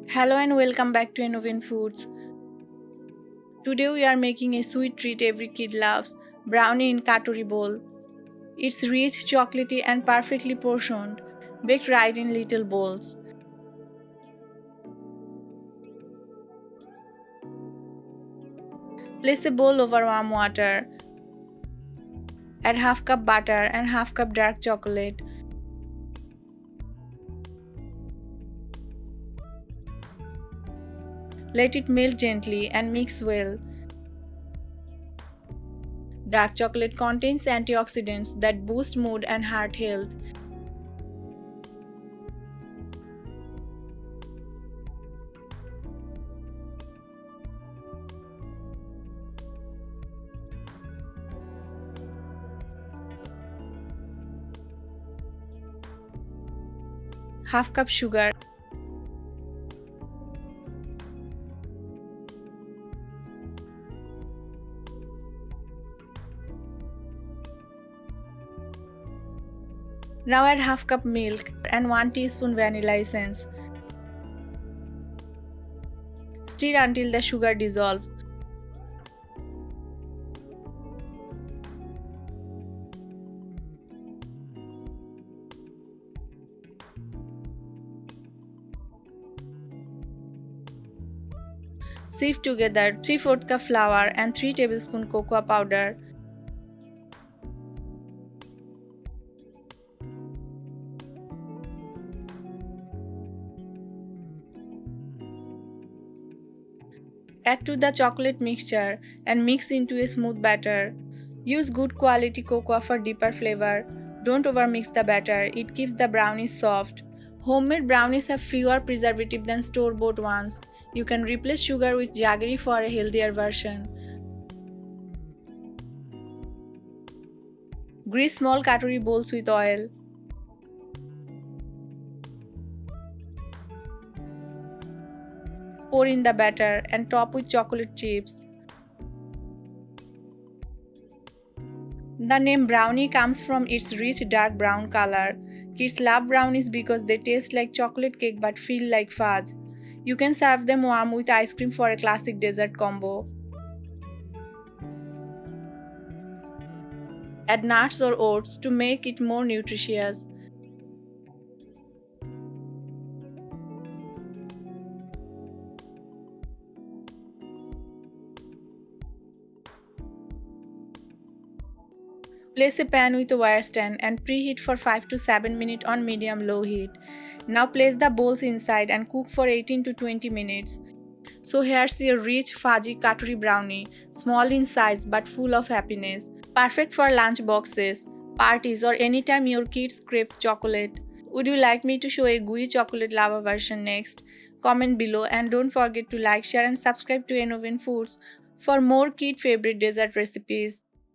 Hello and welcome back to Innovin Foods. Today we are making a sweet treat every kid loves, brownie in Katori bowl. It's rich, chocolatey and perfectly portioned, baked right in little bowls. Place a bowl over warm water. Add half cup butter and half cup dark chocolate. Let it melt gently and mix well. Dark chocolate contains antioxidants that boost mood and heart health. Half cup sugar. Now add half cup milk and 1 teaspoon vanilla essence. Stir until the sugar dissolves. Sieve together 3/4 cup flour and 3 tablespoon cocoa powder. Add to the chocolate mixture and mix into a smooth batter. Use good quality cocoa for deeper flavor. Don't overmix the batter, it keeps the brownies soft. Homemade brownies have fewer preservatives than store-bought ones. You can replace sugar with jaggery for a healthier version. Grease small katori bowls with oil. Pour in the batter and top with chocolate chips. The name brownie comes from its rich dark brown color. Kids love brownies because they taste like chocolate cake but feel like fudge. You can serve them warm with ice cream for a classic dessert combo. Add nuts or oats to make it more nutritious. Place a pan with a wire stand and preheat for 5 to 7 minutes on medium-low heat. Now place the bowls inside and cook for 18 to 20 minutes. So here's your rich, fudgy katori brownie, small in size but full of happiness. Perfect for lunch boxes, parties or anytime your kids crave chocolate. Would you like me to show a gooey chocolate lava version next? Comment below and don't forget to like, share and subscribe to Innovin Foods for more kid favorite dessert recipes.